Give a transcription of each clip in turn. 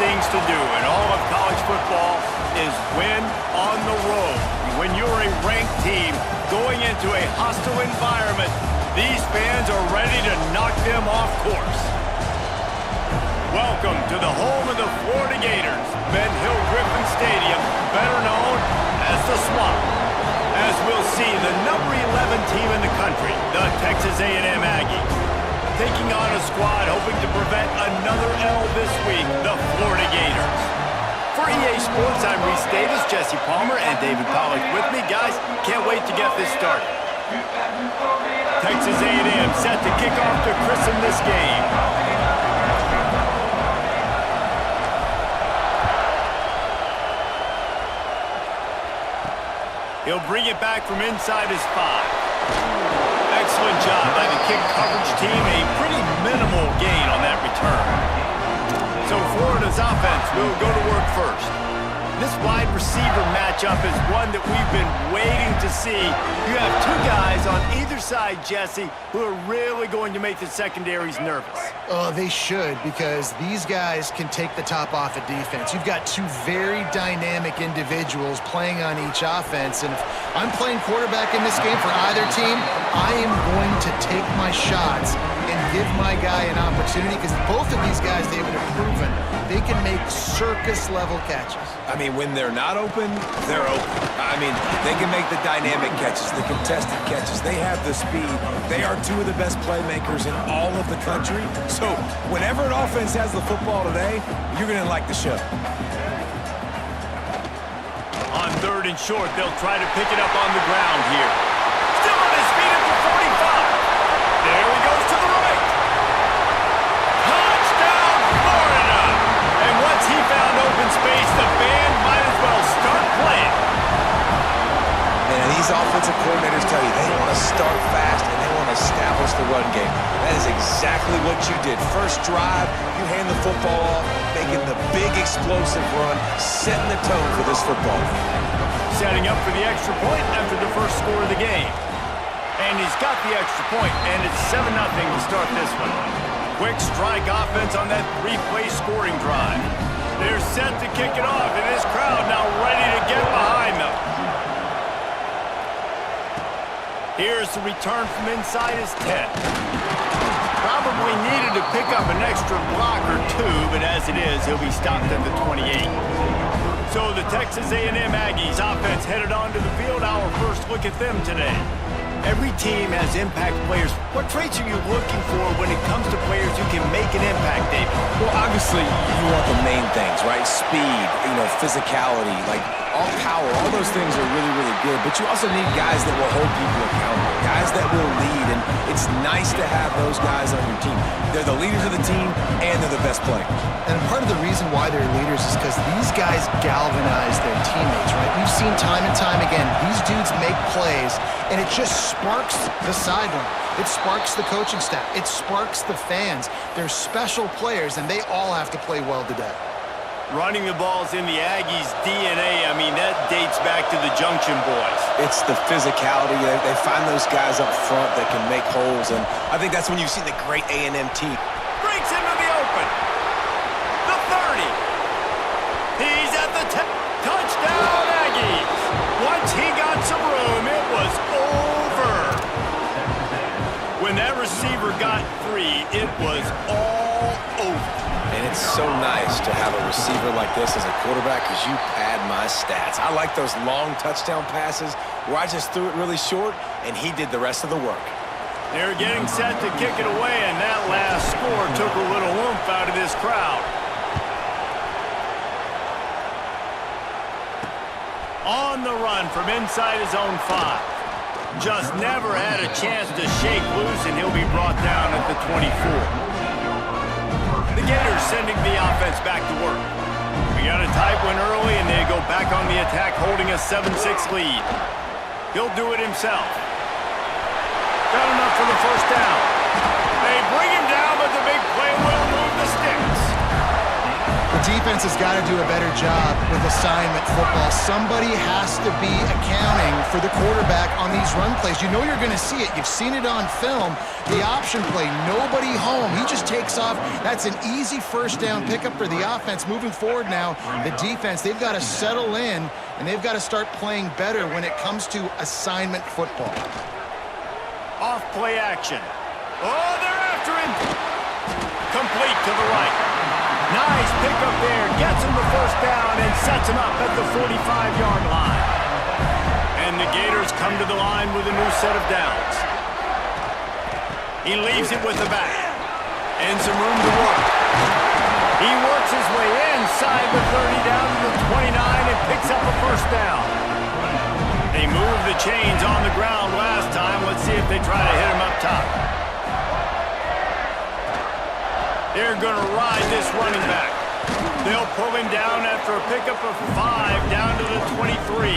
things to do in all of college football is win on the road. When you're a ranked team going into a hostile environment, these fans are ready to knock them off course. Welcome to the home of the Florida Gators, Ben Hill Griffin Stadium, better known as the Swamp. As we'll see, the number 11 team in the country, the Texas A&M Aggies, taking on a squad hoping to prevent another L this week, the Florida Gators. For EA Sports, I'm Reese Davis, Jesse Palmer, and David Pollack with me. Guys, can't wait to get this started. Texas A&M set to kick off to christen this game. He'll bring it back from inside his 5. Excellent job by the kick coverage team. A pretty minimal gain on that return. So Florida's offense will go to work first. This wide receiver matchup is one that we've been waiting to see. You have two guys on either side, Jesse, who are really going to make the secondaries nervous. Oh, they should, because these guys can take the top off of defense. You've got two very dynamic individuals playing on each offense, and if I'm playing quarterback in this game for either team, I am going to take my shots and give my guy an opportunity, because both of these guys, David, have proven they can make circus-level catches. I mean, when they're not open, they're open. I mean, they can make the dynamic catches, the contested catches. They have the speed. They are two of the best playmakers in all of the country. So whenever an offense has the football today, you're going to like the show. On 3rd and short, they'll try to pick it up on the ground here. Still on his feet at the 45. There he goes to the right. Touchdown, Florida! And once he found open space, the band might as well start playing. And these offensive coordinators tell you they want to start fast and they want to establish the run game. That is exactly what you did. First drive, you hand the football off, making the big explosive run, setting the tone for this football game. Setting up for the extra point after the first score of the game. And he's got the extra point, and it's 7-0 to start this one. Quick strike offense on that 3-play scoring drive. They're set to kick it off, and this crowd now ready to get behind them. Here's the return from inside his 10. Probably needed to pick up an extra block or two, but as it is, he'll be stopped at the 28. So the Texas A&M Aggies offense headed onto the field. Our first look at them today. Every team has impact players. What traits are you looking for when it comes to players who can make an impact, David? Well, obviously, you want the main things, right? Speed, physicality, like all power, all those things are really, really good. But you also need guys that will hold people accountable, guys that will lead. And it's nice to have those guys on your team. They're the leaders of the team, and they're the best players. And part of the reason why they're leaders is because these guys galvanize their teammates, right? We've seen time and time again, these dudes make plays, and it just sparks the sideline. It sparks the coaching staff. It sparks the fans. They're special players, and they all have to play well today. Running the ball's in the Aggies' DNA. I mean, that dates back to the Junction Boys. It's the physicality. They find those guys up front that can make holes, and I think that's when you see the great A&M team. Breaks into the open. The 30. He's at the 10. Touchdown, Aggies. Once he got some room, it was over. When that receiver got free, it was all over. And it's so nice to have a receiver like this as a quarterback because you pad my stats. I like those long touchdown passes where I just threw it really short and he did the rest of the work. They're getting set to kick it away, and that last score took a little oomph out of this crowd. On the run from inside his own 5. Just never had a chance to shake loose, and he'll be brought down at the 24. The Gators sending the offense back to work. We got a tight one early, and they go back on the attack, holding a 7-6 lead. He'll do it himself. Got enough for the first down. They bring him down, but the big play will move the sticks. The defense has got to do a better job with assignment football. Somebody has to be accounting for the quarterback on these run plays. You know you're going to see it. You've seen it on film. The option play, nobody home. He just takes off. That's an easy first down pickup for the offense. Moving forward now, the defense, they've got to settle in, and they've got to start playing better when it comes to assignment football. Off play action. Oh, they're after him. Complete to the right. Nice pickup there. Gets him the first down and sets him up at the 45-yard line. And the Gators come to the line with a new set of downs. He leaves it with the back. And some room to work. He works his way inside the 30 down to the 29 and picks up a first down. They moved the chains on the ground last time. Let's see if they try to hit him up top. They're going to ride this running back. They'll pull him down after a pickup of 5 down to the 23.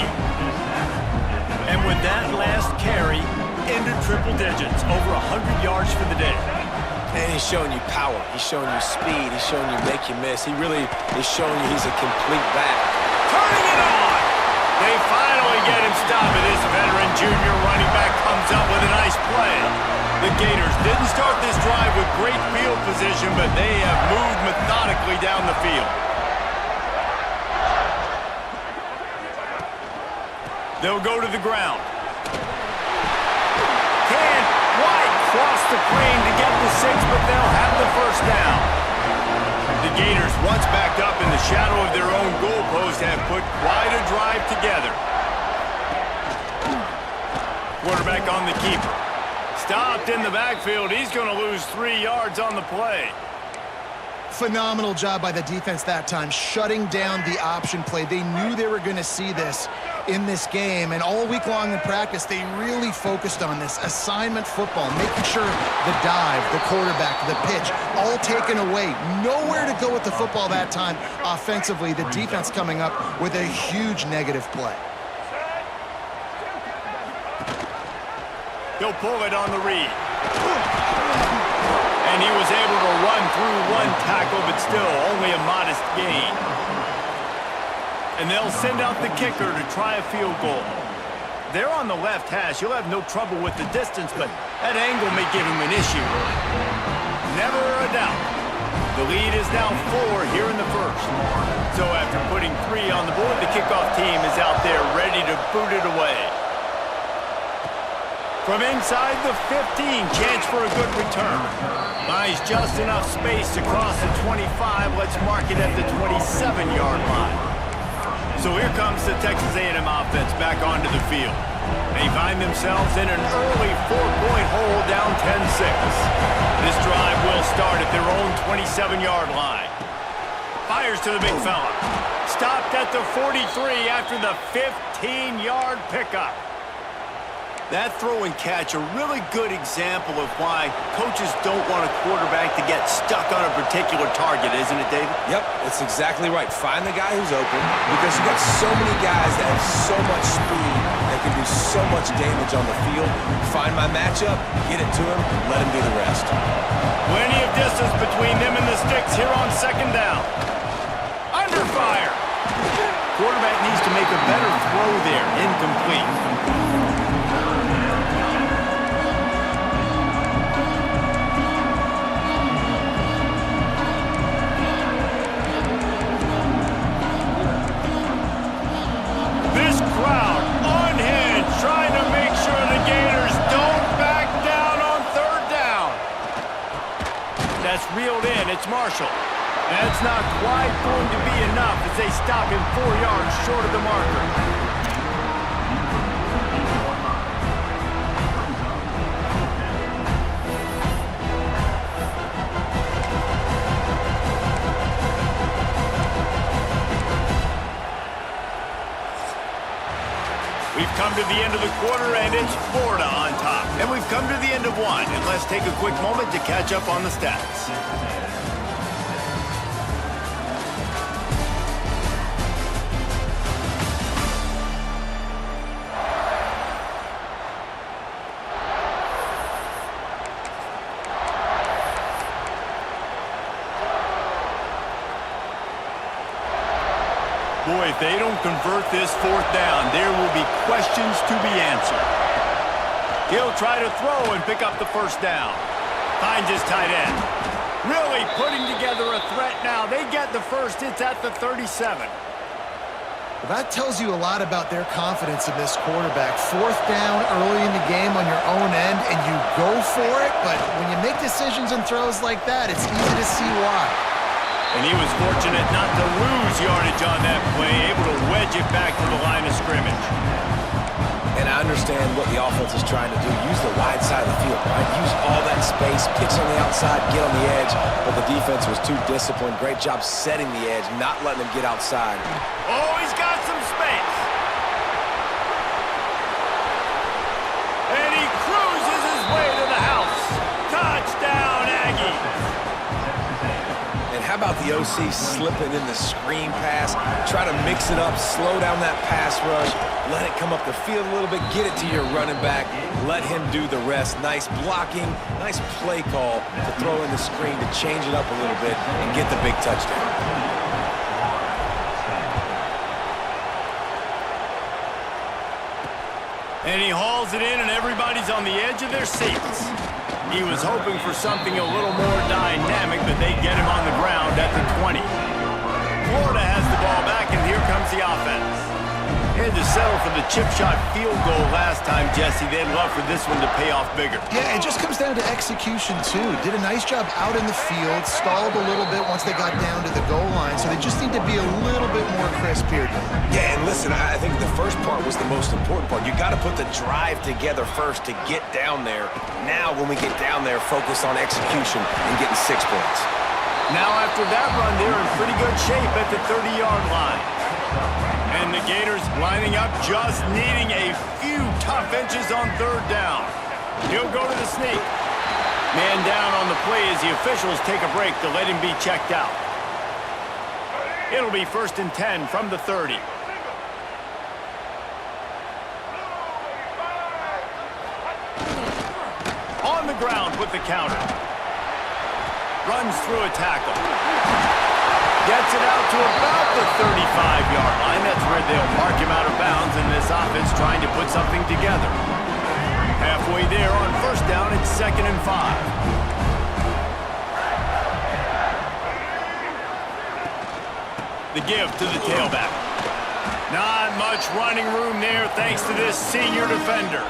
And with that last carry, into triple digits, over 100 yards for the day. And he's showing you power. He's showing you speed. He's showing you make you miss. He really is showing you he's a complete back. Turning it on! They finally get him stopped, and this veteran junior running back comes up with a nice play. The Gators didn't start this drive with great field position, but they have moved methodically down the field. They'll go to the ground. Wide cross the plane to get the 6, but they'll have the first down. The Gators, once backed up in the shadow of their own goalpost, have put quite a drive together. Quarterback on the keeper. Stopped in the backfield. He's going to lose 3 yards on the play. Phenomenal job by the defense that time, shutting down the option play. They knew they were going to see this in this game, and all week long in practice, they really focused on this assignment football, making sure the dive, the quarterback, the pitch, all taken away. Nowhere to go with the football that time offensively. The defense coming up with a huge negative play. He'll pull it on the read. And he was able to run through one tackle, but still only a modest gain. And they'll send out the kicker to try a field goal. They're on the left hash. He'll have no trouble with the distance, but that angle may give him an issue. Never a doubt. The lead is now 4 here in the first. So after putting 3 on the board, the kickoff team is out there ready to boot it away. From inside the 15, chance for a good return. Buys just enough space across the 25. Let's mark it at the 27-yard line. So here comes the Texas A&M offense back onto the field. They find themselves in an early 4-point hole down 10-6. This drive will start at their own 27-yard line. Fires to the big fella. Stopped at the 43 after the 15-yard pickup. That throw and catch, a really good example of why coaches don't want a quarterback to get stuck on a particular target, isn't it, David? Yep, that's exactly right. Find the guy who's open, because you've got so many guys that have so much speed that can do so much damage on the field. Find my matchup, get it to him, let him do the rest. Plenty of distance between them and the sticks here on second down. Under fire. Quarterback needs to make a better throw there. Incomplete. Trying to make sure the Gators don't back down on third down. That's reeled in. It's Marshall. That's not quite going to be enough as they stop him 4 yards short of the marker. We've come to the end of the quarter, and it's Florida on top. And we've come to the end of one, and let's take a quick moment to catch up on the stats. Boy, if they don't convert this fourth down, there will be questions to be answered. He'll try to throw and pick up the first down. Finds his tight end. Really putting together a threat now. They get the first. It's at the 37. Well, that tells you a lot about their confidence in this quarterback. Fourth down early in the game on your own end, and you go for it, but when you make decisions and throws like that, it's easy to see why. And he was fortunate not to lose yardage on that play, able to wedge it back to the line of scrimmage. And I understand what the offense is trying to do. Use the wide side of the field, right? Use all that space, pitch on the outside, get on the edge. But the defense was too disciplined. Great job setting the edge, not letting them get outside. Oh, he's got some space. And he cruises his way to the house. Touchdown, Aggies. And how about the OC slipping in the screen pass? Try to mix it up, slow down that pass rush. Let it come up the field a little bit, get it to your running back, let him do the rest. Nice blocking, nice play call to throw in the screen to change it up a little bit and get the big touchdown. And he hauls it in, and everybody's on the edge of their seats. He was hoping for something a little more dynamic, but they get him on the ground at the 20. Florida has the ball back, and here comes the offense. They had to settle for the chip shot field goal last time, Jesse. They'd love for this one to pay off bigger. Yeah, it just comes down to execution, too. Did a nice job out in the field, stalled a little bit once they got down to the goal line, so they just need to be a little bit more crisp here. Yeah, and listen, I think the first part was the most important part. You got to put the drive together first to get down there. Now, when we get down there, focus on execution and getting 6 points. Now, after that run, they're in pretty good shape at the 30-yard line. And the Gators lining up, just needing a few tough inches on third down. He'll go to the sneak. Man down on the play as the officials take a break to let him be checked out. It'll be 1st and 10 from the 30. On the ground with the counter. Runs through a tackle. Gets it out to about the 35-yard line. That's where they'll mark him out of bounds, and this offense trying to put something together. Halfway there on 1st down, it's 2nd and 5. The give to the tailback. Not much running room there thanks to this senior defender.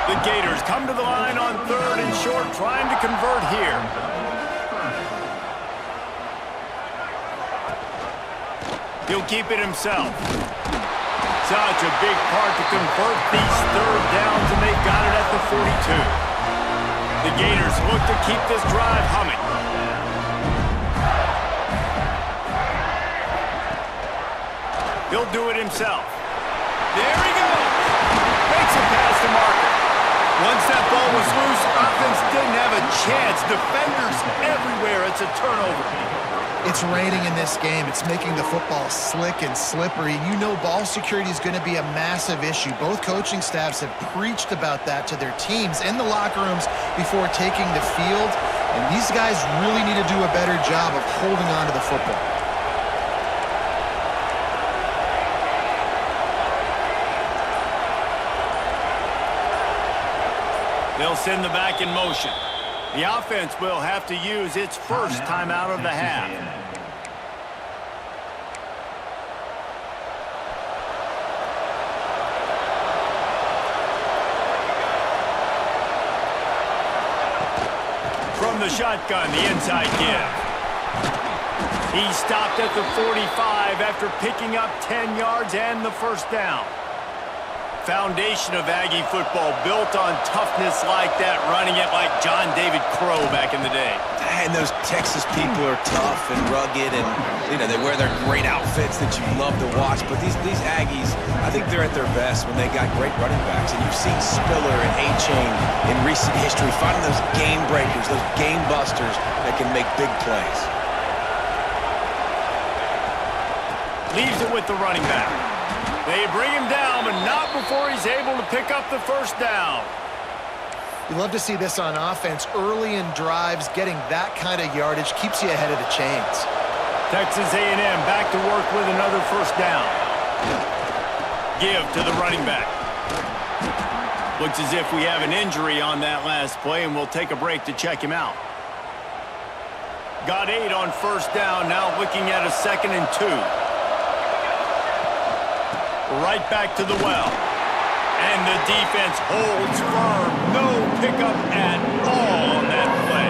The Gators come to the line on 3rd and short, trying to convert here. He'll keep it himself. Such a big part to convert these 3rd downs, and they've got it at the 42. The Gators look to keep this drive humming. He'll do it himself. There he goes. Makes it past the marker. Once that ball was loose, offense didn't have a chance. Defenders everywhere. It's a turnover. It's raining in this game. It's making the football slick and slippery. You know ball security is going to be a massive issue. Both coaching staffs have preached about that to their teams in the locker rooms before taking the field. And these guys really need to do a better job of holding on to the football. They'll send the back in motion. The offense will have to use its first timeout of the half. From the shotgun, the inside give. He stopped at the 45 after picking up 10 yards and the 1st down. Foundation of Aggie football built on toughness like that, running it like John David Crow back in the day. And those Texas people are tough and rugged, and they wear their great outfits that you love to watch. But these Aggies, I think they're at their best when they got great running backs. And you've seen Spiller and A-Chain in recent history finding those game breakers, those game busters that can make big plays. Leaves it with the running back. They bring him down, but not before he's able to pick up the 1st down. You love to see this on offense. Early in drives, getting that kind of yardage keeps you ahead of the chains. Texas A&M back to work with another 1st down. Give to the running back. Looks as if we have an injury on that last play, and we'll take a break to check him out. Got 8 on first down, now looking at a 2nd and 2. Right back to the well. And the defense holds firm. No pickup at all on that play.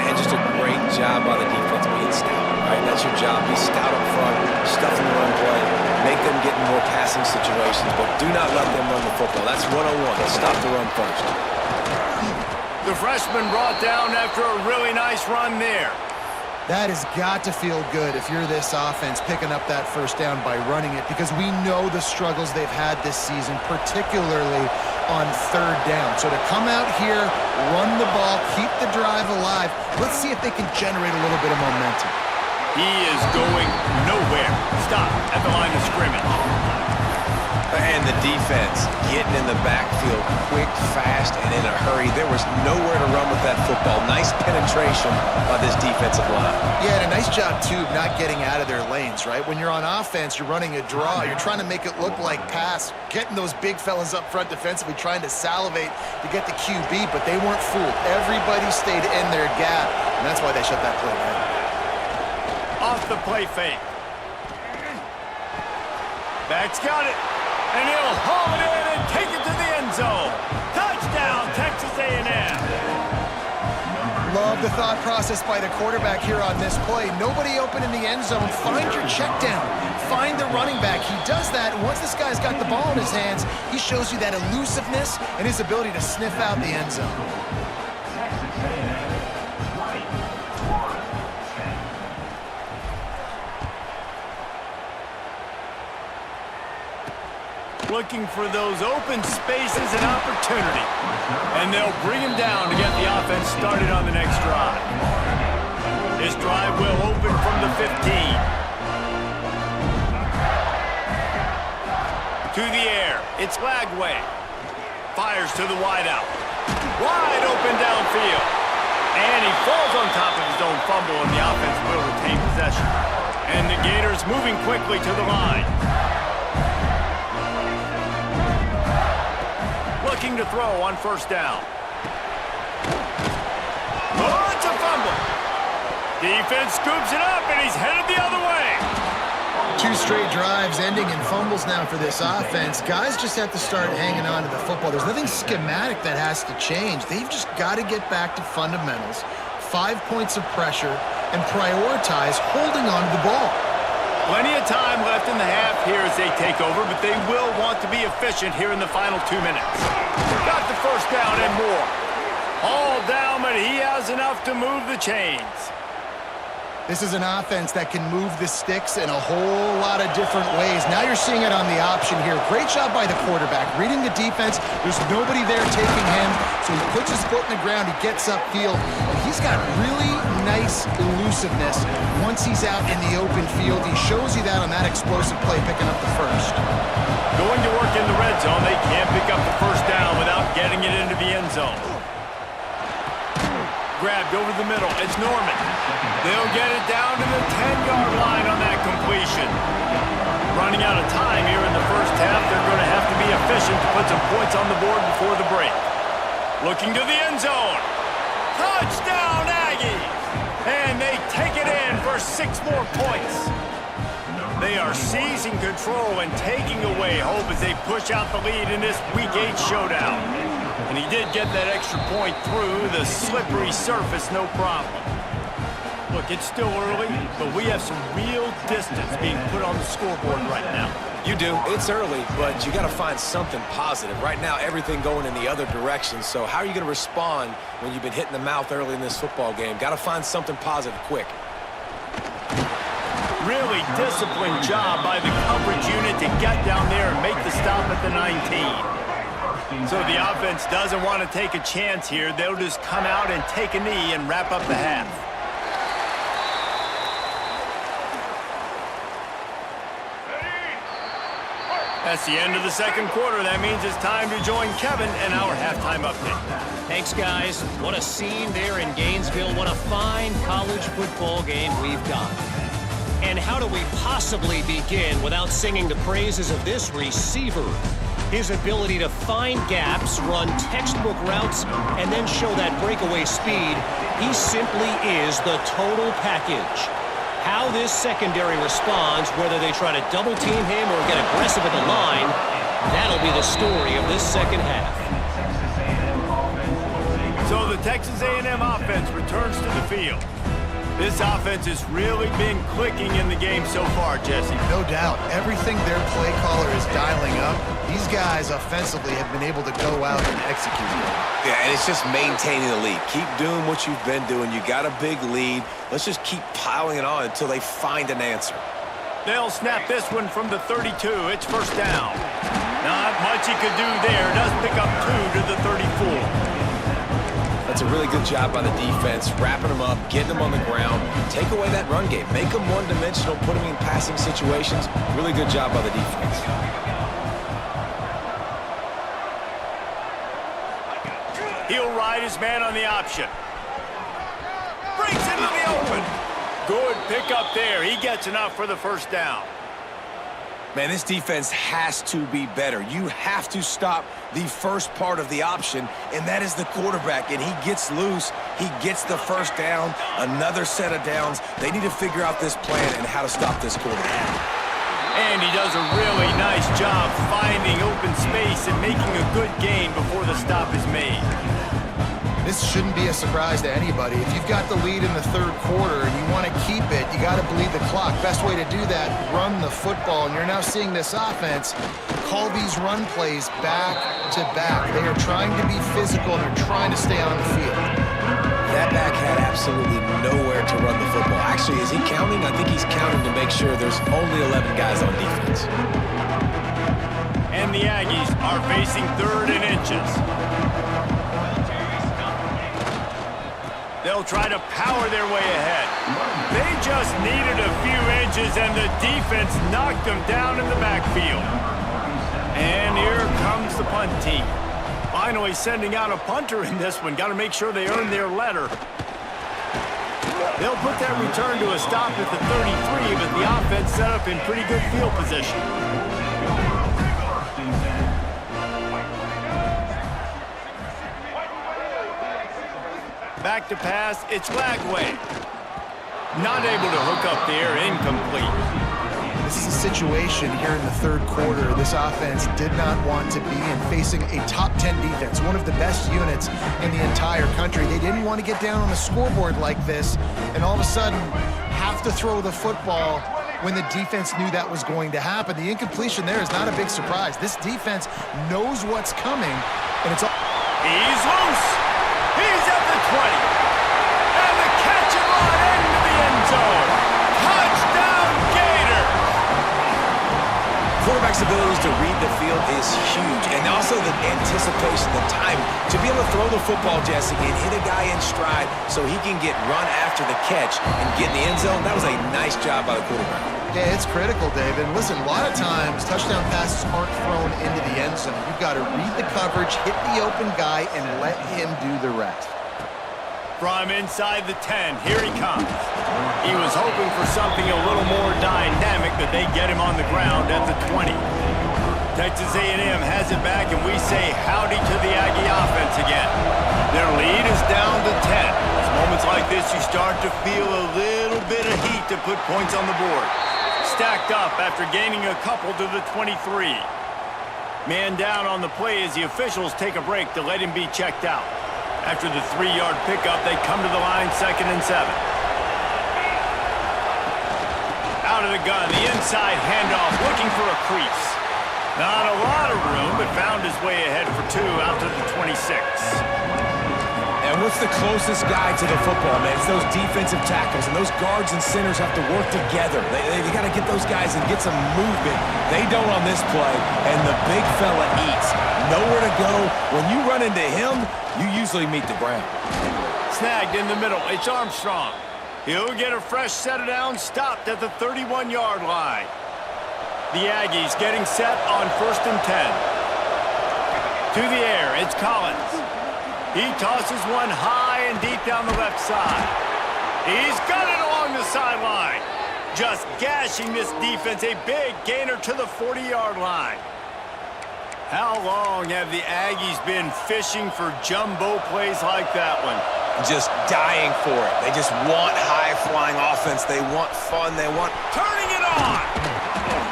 And just a great job by the defense being stout, right? That's your job. Be stout up front, stuff in the run play, make them get in more passing situations, but do not let them run the football. That's 101. Stop the run first. The freshman brought down after a really nice run there. That has got to feel good if you're this offense picking up that first down by running it, because we know the struggles they've had this season, particularly on third down. So to come out here, run the ball, keep the drive alive, let's see if they can generate a little bit of momentum. He is going nowhere. Stop at the line of scrimmage. And the defense getting in the backfield quick, fast, and in a hurry. There was nowhere to run with that football. Nice penetration by this defensive line. Yeah, and a nice job, too, of not getting out of their lanes, right? When you're on offense, you're running a draw. You're trying to make it look like pass, getting those big fellas up front defensively, trying to salivate to get the QB, but they weren't fooled. Everybody stayed in their gap, and that's why they shut that play down. Off the play fake. Back's got it. And he'll haul it in and take it to the end zone. Touchdown, Texas A&M. Love the thought process by the quarterback here on this play. Nobody open in the end zone. Find your check down. Find the running back. He does that, and once this guy's got the ball in his hands, he shows you that elusiveness and his ability to sniff out the end zone. Looking for those open spaces and opportunity. And they'll bring him down to get the offense started on the next drive. This drive will open from the 15. To the air. It's Lagway. Fires to the wideout. Wide open downfield. And he falls on top of his own fumble, and the offense will retain possession. And the Gators moving quickly to the line. Looking to throw on first down. Oh, it's a fumble. Defense scoops it up, and he's headed the other way. 2 straight drives ending in fumbles now for this offense. Guys just have to start hanging on to the football. There's nothing schematic that has to change. They've just got to get back to fundamentals, 5 points of pressure, and prioritize holding on to the ball. Plenty of time left in the half here as they take over, but they will want to be efficient here in the final 2 minutes. Got the first down and more. All down, but he has enough to move the chains. This is an offense that can move the sticks in a whole lot of different ways. Now you're seeing it on the option here. Great job by the quarterback. Reading the defense, there's nobody there taking him, so he puts his foot in the ground, he gets upfield. He's got really nice elusiveness once he's out in the open field. He shows you that on that explosive play, picking up the first. Going to work in the red zone, they can't pick up the first down without getting it into the end zone. Grabbed over the middle, it's Norman. They'll get it down to the 10-yard line on that completion. Running out of time here in the first half, they're going to have to be efficient to put some points on the board before the break. Looking to the end zone. Touchdown, Aggies! And they take it in for 6 more points. They are seizing control and taking away hope as they push out the lead in this Week 8 showdown. And he did get that extra point through the slippery surface, no problem. Look, it's still early, but we have some real distance being put on the scoreboard right now. You do. It's early, but you got to find something positive. Right now, everything going in the other direction. So how are you going to respond when you've been hit in the mouth early in this football game? Got to find something positive quick. Really disciplined job by the coverage unit to get down there and make the stop at the 19. So the offense doesn't want to take a chance here. They'll just come out and take a knee and wrap up the half. That's the end of the second quarter. That means it's time to join Kevin and our halftime update. Thanks, guys. What a scene there in Gainesville. What a fine college football game we've got. And how do we possibly begin without singing the praises of this receiver? His ability to find gaps, run textbook routes, and then show that breakaway speed, he simply is the total package. How this secondary responds, whether they try to double-team him or get aggressive at the line, that'll be the story of this second half. So the Texas A&M offense returns to the field. This offense has really been clicking in the game so far, Jesse. No doubt. Everything their play caller is dialing up, these guys offensively have been able to go out and execute. Yeah, and it's just maintaining the lead. Keep doing what you've been doing. You got a big lead. Let's just keep piling it on until they find an answer. They'll snap this one from the 32. It's first down. Not much he could do there. Does pick up 2 to the 34. That's a really good job by the defense, wrapping them up, getting them on the ground. Take away that run game. Make them one-dimensional, put them in passing situations. Really good job by the defense. He'll ride his man on the option. Breaks into the open. Good pickup there. He gets enough for the first down. Man, this defense has to be better. You have to stop the first part of the option, and that is the quarterback. And he gets loose. He gets the first down, another set of downs. They need to figure out this plan and how to stop this quarterback. And he does a really nice job finding open space and making a good gain before the stop is made. This shouldn't be a surprise to anybody. If you've got the lead in the third quarter and you want to keep it, you got to bleed the clock. Best way to do that, run the football. And you're now seeing this offense call these run plays back to back. They are trying to be physical and they're trying to stay on the field. That back had absolutely nowhere to run the football. Actually, is he counting? I think he's counting to make sure there's only 11 guys on defense. And the Aggies are facing 3rd and inches. They'll try to power their way ahead. They just needed a few inches, and the defense knocked them down in the backfield. And here comes the punt team. Finally sending out a punter in this one. Got to make sure they earn their letter. They'll put that return to a stop at the 33, but the offense set up in pretty good field position. Back to pass, it's Lagway. Not able to hook up there, incomplete. This is a situation here in the third quarter this offense did not want to be in, facing a top 10 defense, one of the best units in the entire country. They didn't want to get down on the scoreboard like this and all of a sudden have to throw the football when the defense knew that was going to happen. The incompletion there is not a big surprise. This defense knows what's coming, and it's all... He's loose. He's at the 20. And the catch and run into the end zone. Touchdown, Gators! Quarterback's abilities to read the field is huge, and also the anticipation, the time to be able to throw the football, Jesse, and hit a guy in stride so he can get run after the catch and get in the end zone. That was a nice job by the quarterback. Yeah, it's critical, David. Listen, a lot of times touchdown passes aren't thrown into the end zone. You've got to read the coverage, hit the open guy, and let him do the rest. From inside the 10, here he comes. He was hoping for something a little more dynamic, but they get him on the ground at the 20. Texas A&M has it back, and we say howdy to the Aggie offense again. Their lead is down to 10. It's moments like this you start to feel a little bit of heat to put points on the board. Stacked up after gaining a couple to the 23. Man down on the play as the officials take a break to let him be checked out. After the 3-yard pickup, they come to the line, 2nd and 7. Out of the gun, the inside handoff, looking for a crease. Not a lot of room, but found his way ahead for 2 out to the 26. And what's the closest guy to the football, man? It's those defensive tackles, and those guards and centers have to work together. They got to get those guys and get some movement. They don't on this play, and the big fella eats. Nowhere to go. When you run into him, you usually meet the ground. Snagged in the middle. It's Armstrong. He'll get a fresh set of downs, stopped at the 31-yard line. The Aggies getting set on 1st and 10. To the air, it's Collins. He tosses one high and deep down the left side. He's got it along the sideline. Just gashing this defense, a big gainer to the 40-yard line. How long have the Aggies been fishing for jumbo plays like that one? Just dying for it. They just want high-flying offense. They want fun. They want... Turning it on!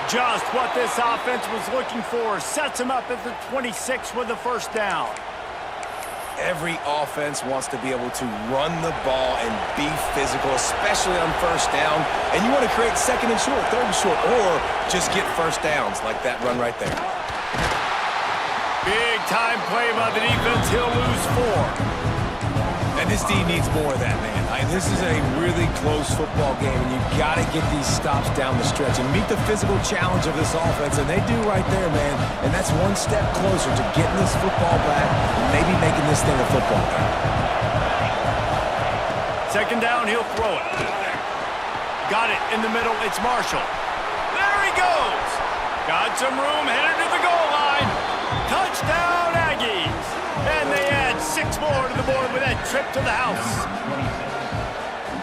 Just what this offense was looking for. Sets them up at the 26 with the first down. Every offense wants to be able to run the ball and be physical, especially on first down. And you want to create second and short, third and short, or just get first downs like that run right there. Big time play by the defense. He'll lose 4. And this team needs more of that, man. This is a really close football game, and you've got to get these stops down the stretch and meet the physical challenge of this offense, and they do right there, man. And that's one step closer to getting this football back and maybe making this thing a football game. Second down, he'll throw it. Got it in the middle. It's Marshall. There he goes. Got some room, headed to the goal line. Touchdown, Aggies. And they add 6 more to the board with that trip to the house.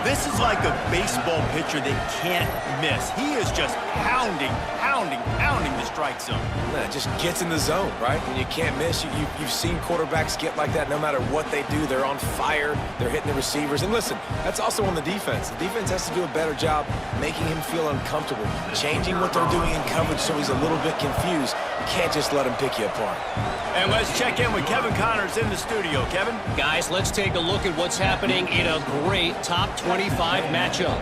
This is like a baseball pitcher that can't miss. He is just pounding the strike zone. It just gets in the zone, right? When you can't miss, you've seen quarterbacks get like that no matter what they do. They're on fire. They're hitting the receivers. And listen, that's also on the defense. The defense has to do a better job making him feel uncomfortable, changing what they're doing in coverage so he's a little bit confused. You can't just let him pick you apart. And let's check in with Kevin Connors in the studio. Kevin? Guys, let's take a look at what's happening in a great top 25 matchup.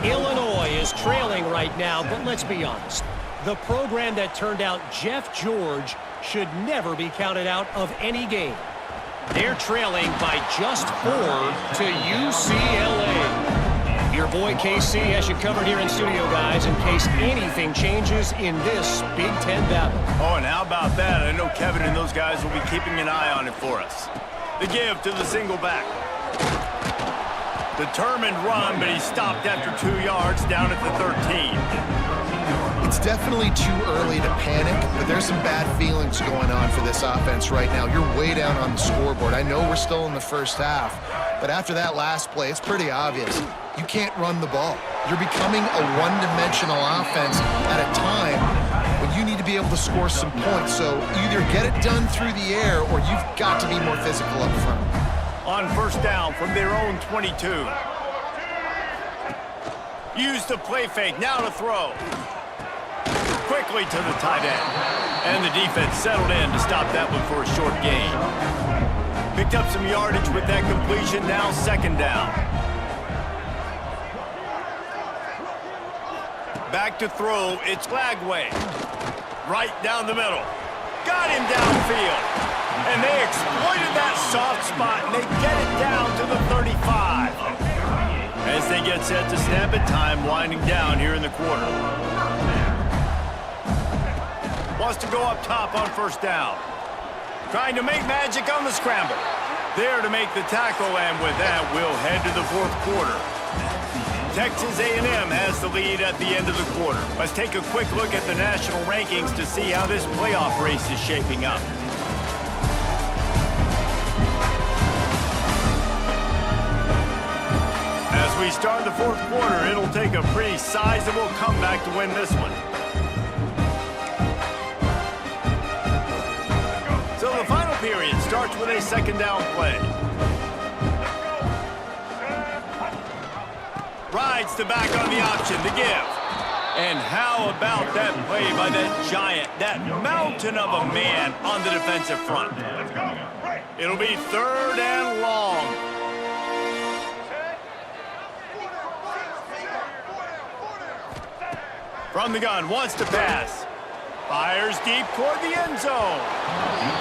Illinois is trailing right now, but let's be honest. The program that turned out Jeff George should never be counted out of any game. They're trailing by just 4 to UCLA. Your boy KC has you covered here in studio, guys, in case anything changes in this Big Ten battle. Oh, and how about that? I know Kevin and those guys will be keeping an eye on it for us. The give to the single back. Determined run, but he stopped after 2 yards down at the 13. It's definitely too early to panic, but there's some bad feelings going on for this offense right now. You're way down on the scoreboard. I know we're still in the first half, but after that last play, it's pretty obvious. You can't run the ball. You're becoming a one-dimensional offense at a time when you need to be able to score some points. So either get it done through the air or you've got to be more physical up front. On first down from their own 22. Use the play fake, now to throw. Quickly to the tight end. And the defense settled in to stop that one for a short gain. Picked up some yardage with that completion, now second down. Back to throw, it's Lagway. Right down the middle. Got him downfield. And they exploited that soft spot, and they get it down to the 35. As they get set to snap it, time winding down here in the quarter. Wants to go up top on first down. Trying to make magic on the scramble. There to make the tackle, and with that, we'll head to the fourth quarter. Texas A&M has the lead at the end of the quarter. Let's take a quick look at the national rankings to see how this playoff race is shaping up. As we start the fourth quarter, it'll take a pretty sizable comeback to win this one. So the final period starts with a second down play. Rides the back on the option, the give. And how about that play by that giant, that mountain of a man on the defensive front? It'll be third and long. From the gun, wants to pass. Fires deep toward the end zone.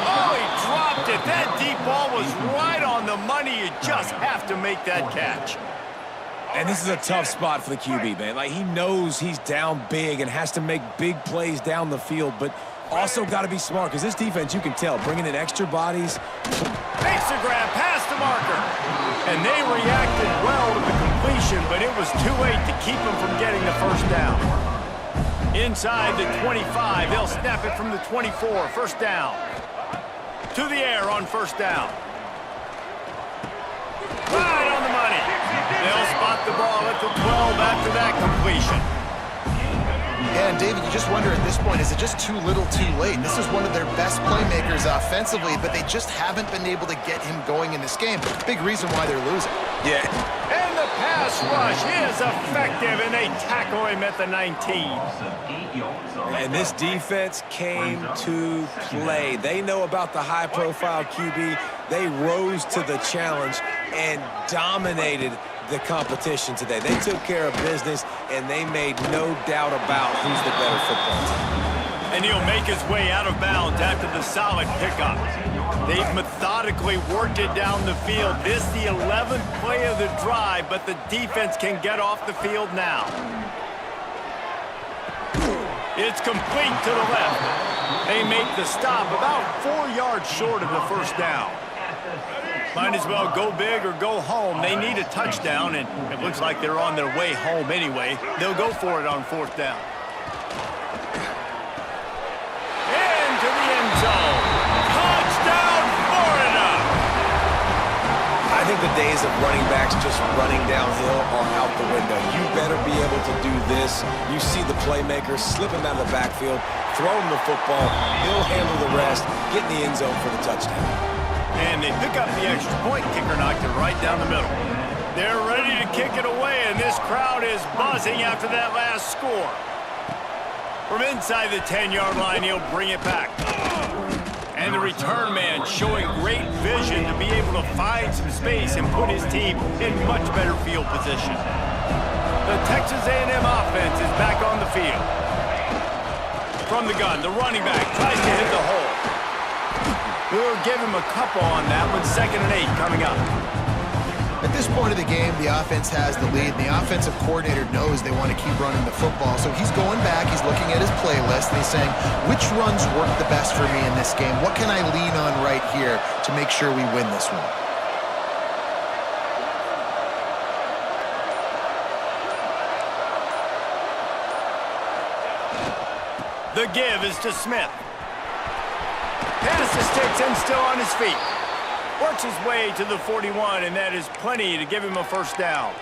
Oh, he dropped it. That deep ball was right on the money. You just have to make that catch. And this is a tough spot for the QB, man. Like, he knows he's down big and has to make big plays down the field, but also got to be smart because this defense, you can tell, bringing in extra bodies. Makes the grab past the marker. And they reacted well to the completion, but it was too late to keep them from getting the first down. Inside the 25, they'll snap it from the 24. First down. To the air on first down. Right on the money. They'll spot the ball at the 12 after that completion. Yeah, and David, you just wonder at this point, is it just too little too late? This is one of their best playmakers offensively, but they just haven't been able to get him going in this game. Big reason why they're losing. Yeah. And the pass rush is effective, and they tackle him at the 19. And this defense came to play. They know about the high-profile QB. They rose to the challenge and dominated the competition today. They took care of business, and they made no doubt about who's the better football team. And he'll make his way out of bounds after the solid pickup. They've methodically worked it down the field. This is the 11th play of the drive, but the defense can get off the field now. It's complete to the left. They make the stop about 4 yards short of the first down. Might as well go big or go home. They need a touchdown, and it looks like they're on their way home anyway. They'll go for it on 4th down. Into the end zone. Touchdown, Florida! I think the days of running backs just running downhill are out the window. You better be able to do this. You see the playmaker slip him out of the backfield, throw him the football, he'll handle the rest, get in the end zone for the touchdown. And they pick up the extra point. Kicker knocked it right down the middle. They're ready to kick it away, and this crowd is buzzing after that last score. From inside the 10-yard line, he'll bring it back. And the return man showing great vision to be able to find some space and put his team in much better field position. The Texas A&M offense is back on the field. From the gun, the running back tries to hit the hole. We'll give him a couple on that one. 2nd and 8 coming up. At this point of the game, the offense has the lead, and the offensive coordinator knows they want to keep running the football. So he's going back, he's looking at his playlist, and he's saying, which runs work the best for me in this game? What can I lean on right here to make sure we win this one? The give is to Smith. Pass the sticks and still on his feet. Works his way to the 41, and that is plenty to give him a 1st down.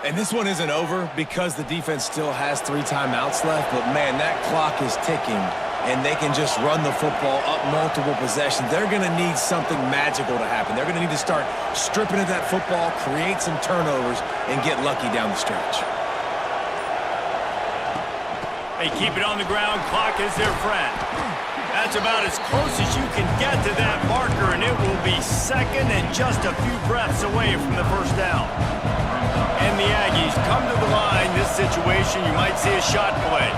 And this one isn't over because the defense still has 3 timeouts left, but man, that clock is ticking, and they can just run the football up multiple possessions. They're going to need something magical to happen. They're going to need to start stripping at that football, create some turnovers, and get lucky down the stretch. They keep it on the ground. Clock is their friend. That's about as close as you can get to that marker, and it will be 2nd and just a few breaths away from the 1st down. And the Aggies come to the line. This situation, you might see a shot play.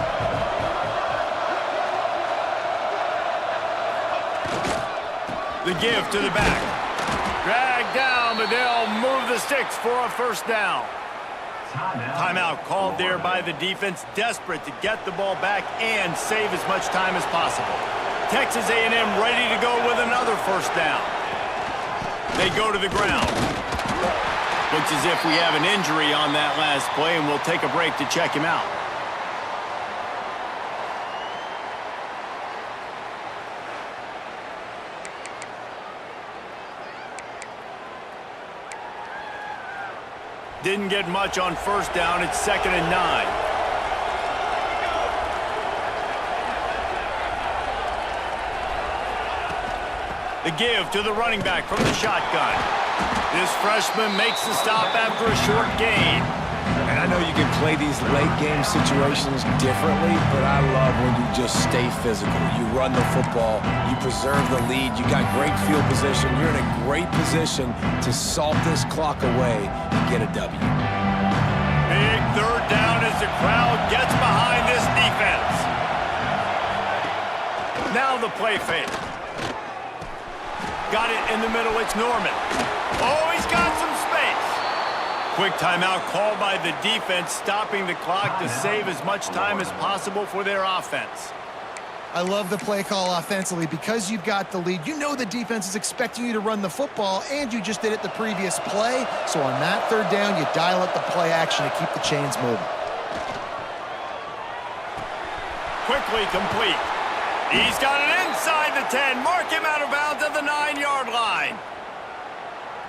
The give to the back. Dragged down, but they'll move the sticks for a 1st down. Timeout called there by the defense, desperate to get the ball back and save as much time as possible. Texas A&M ready to go with another 1st down. They go to the ground. Looks as if we have an injury on that last play, and we'll take a break to check him out. Didn't get much on 1st down. It's 2nd and 9. The give to the running back from the shotgun. This freshman makes the stop after a short gain. And I know you can play these late-game situations differently, but I love when you just stay physical. You run the football, you preserve the lead, you got great field position, you're in a great position to salt this clock away and get a W. Big 3rd down as the crowd gets behind this defense. Now the play fake. Got it in the middle, it's Norman. Oh, he's got some space. Quick timeout called by the defense, stopping the clock to save as much time as possible for their offense. I love the play call offensively because you've got the lead. You know the defense is expecting you to run the football, and you just did it the previous play. So on that 3rd down, you dial up the play action to keep the chains moving. Quickly complete. He's got it inside the 10. Mark him out of bounds at the 9-yard line.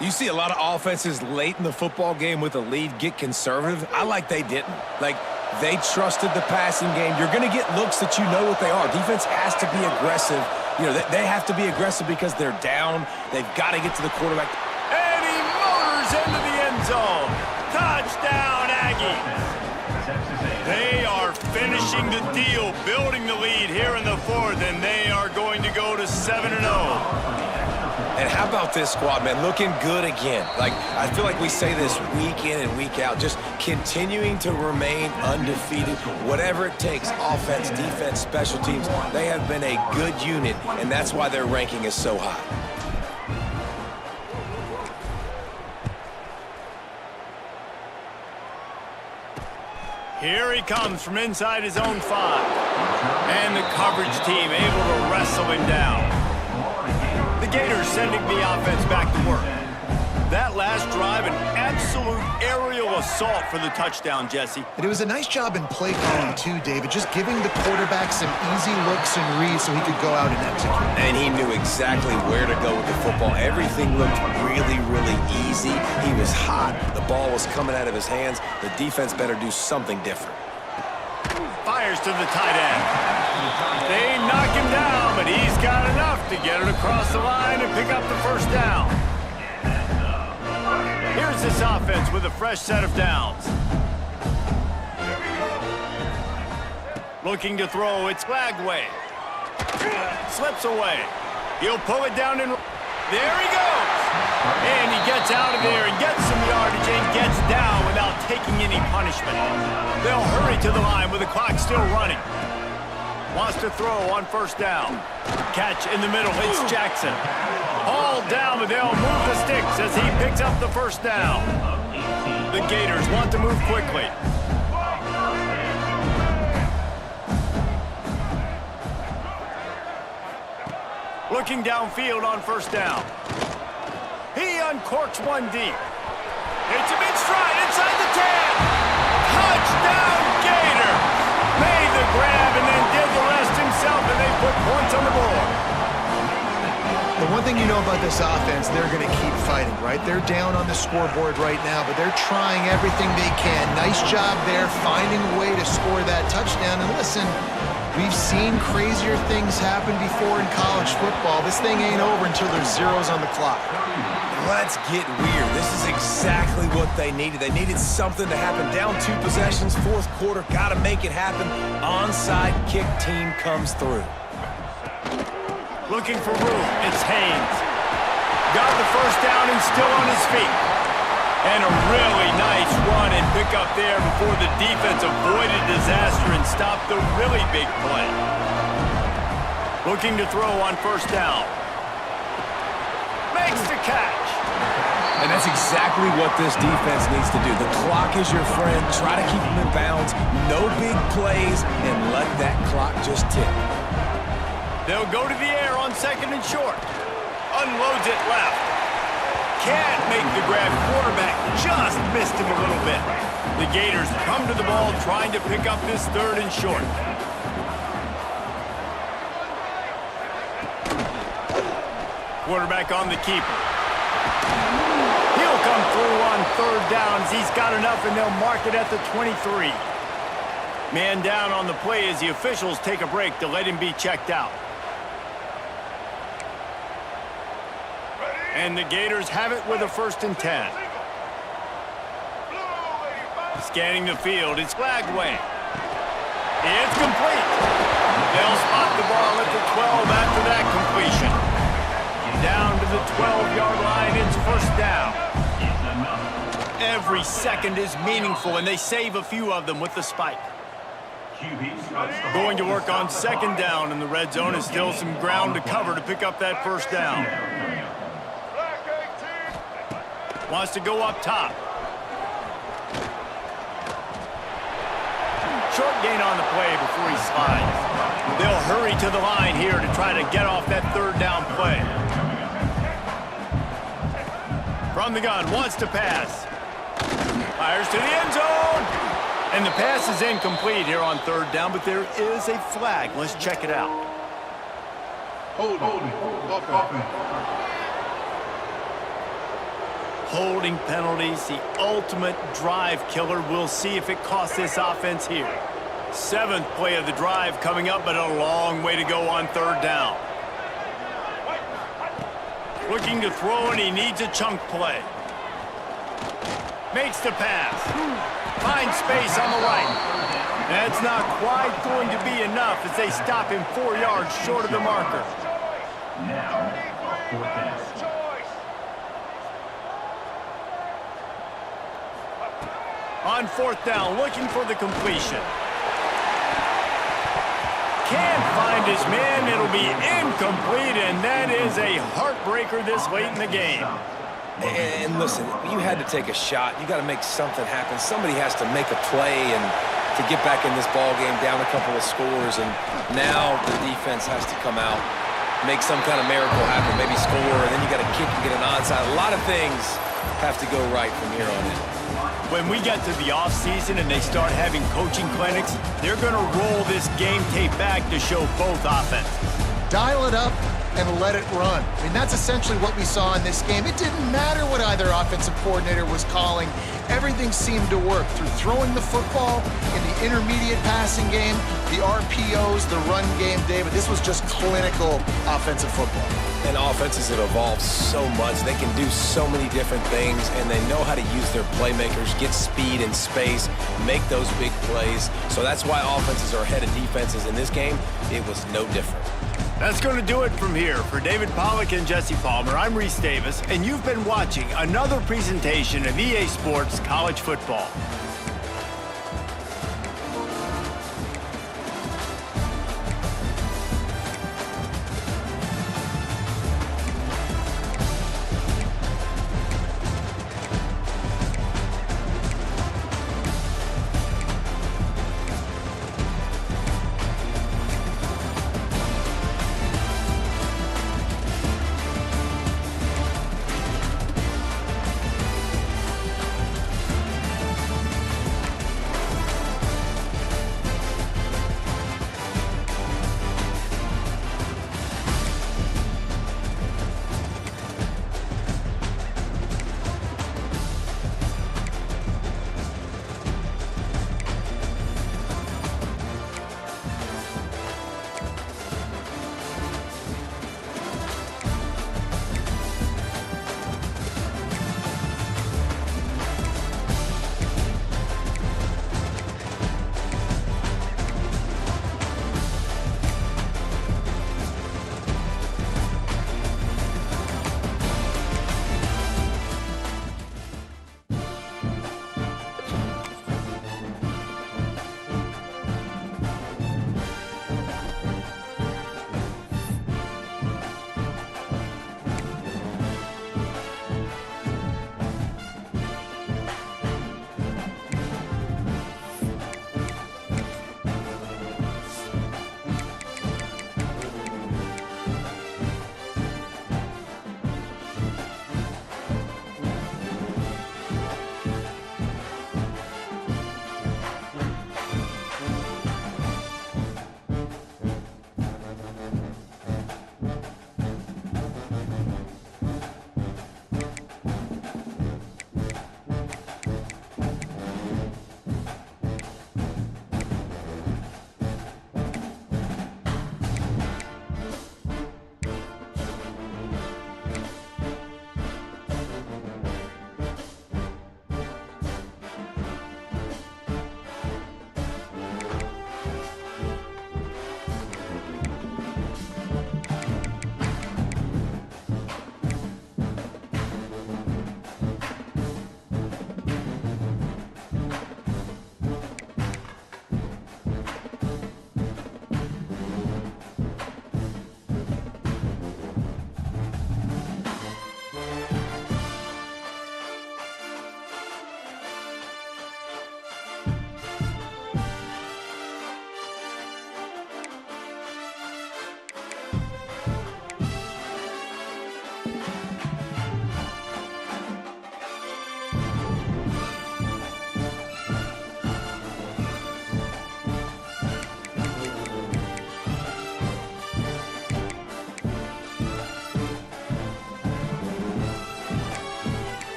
You see a lot of offenses late in the football game with a lead get conservative. I like they didn't. Like, they trusted the passing game. You're going to get looks that you know what they are. Defense has to be aggressive. You know, they have to be aggressive because they're down. They've got to get to the quarterback. And he motors into the end zone. Touchdown, Aggies. They are finishing the deal, building the lead here in the fourth, and they are going to go to 7-0. And how about this squad, man? Looking good again. Like, I feel like we say this week in and week out, just continuing to remain undefeated. Whatever it takes, offense, defense, special teams, they have been a good unit, and that's why their ranking is so high. Here he comes from inside his own 5. And the coverage team able to wrestle him down. The Gators sending the offense back to work. That last drive, an absolute aerial assault for the touchdown, Jesse. And it was a nice job in play calling too, David, just giving the quarterback some easy looks and reads so he could go out and execute. And he knew exactly where to go with the football. Everything looked really, really easy. He was hot. The ball was coming out of his hands. The defense better do something different. Fires to the tight end. They knock him down, but he's got enough to get it across the line and pick up the first down. Here's this offense with a fresh set of downs. Looking to throw, it's Flagway. Slips away. He'll pull it down and there he goes. And he gets out of there and gets some yardage and gets down without taking any punishment. They'll hurry to the line with the clock still running. Wants to throw on first down. Catch in the middle, it's Jackson. Hauled down, but they'll move the sticks as he picks up the first down. The Gators want to move quickly. Looking downfield on first down. He uncorks one deep. It's a mid stride inside the 10. Touchdown, Gator. Made the grab and then did the rest himself, and they put points on the board. The one thing you know about this offense, they're going to keep fighting, right? They're down on the scoreboard right now, but they're trying everything they can. Nice job there, finding a way to score that touchdown. And listen, we've seen crazier things happen before in college football. This thing ain't over until there's zeros on the clock. Let's get weird. This is exactly what they needed. They needed something to happen. Down 2 possessions, fourth quarter, got to make it happen. Onside kick team comes through. Looking for room, it's Haynes. Got the first down and still on his feet. And a really nice run and pick up there before the defense avoided disaster and stopped the really big play. Looking to throw on first down. Makes the catch. And that's exactly what this defense needs to do. The clock is your friend. Try to keep them in bounds. No big plays, and let that clock just tick. They'll go to the air on second and short. Unloads it left. Can't make the grab. Quarterback just missed him a little bit. The Gators come to the ball trying to pick up this third and short. Quarterback on the keeper. He'll come through on third downs. He's got enough, and they'll mark it at the 23. Man down on the play as the officials take a break to let him be checked out. And the Gators have it with a 1st and 10. Scanning the field, it's Flagway. It's complete. They'll spot the ball at the 12 after that completion. Down to the 12-yard line, it's first down. Every second is meaningful, and they save a few of them with the spike. Going to work on second down in the red zone, and still some ground to cover to pick up that first down. Wants to go up top. Short gain on the play before he slides. They'll hurry to the line here to try to get off that third down play. From the gun, wants to pass. Fires to the end zone. And the pass is incomplete here on third down, but there is a flag. Let's check it out. Hold. Holding penalties, the ultimate drive killer. We'll see if it costs this offense here. 7th play of the drive coming up, but a long way to go on 3rd down. Looking to throw, and he needs a chunk play. Makes the pass. Finds space on the right. That's not quite going to be enough as they stop him 4 yards short of the marker. On 4th down, looking for the completion. Can't find his man. It'll be incomplete, and that is a heartbreaker this late in the game. And listen, you had to take a shot. You got to make something happen. Somebody has to make a play and to get back in this ball game, down a couple of scores, and now the defense has to come out, make some kind of miracle happen, maybe score, and then you got to kick and get an onside. A lot of things have to go right from here on in. When we get to the offseason and they start having coaching clinics, they're going to roll this game tape back to show both offenses. Dial it up and let it run. I mean, that's essentially what we saw in this game. It didn't matter what either offensive coordinator was calling. Everything seemed to work through throwing the football in the intermediate passing game, the RPOs, the run game, David. This was just clinical offensive football. And offenses have evolved so much. They can do so many different things, and they know how to use their playmakers, get speed and space, make those big plays. So that's why offenses are ahead of defenses in this game. It was no different. That's going to do it from here. For David Pollack and Jesse Palmer, I'm Reese Davis, and you've been watching another presentation of EA Sports College Football.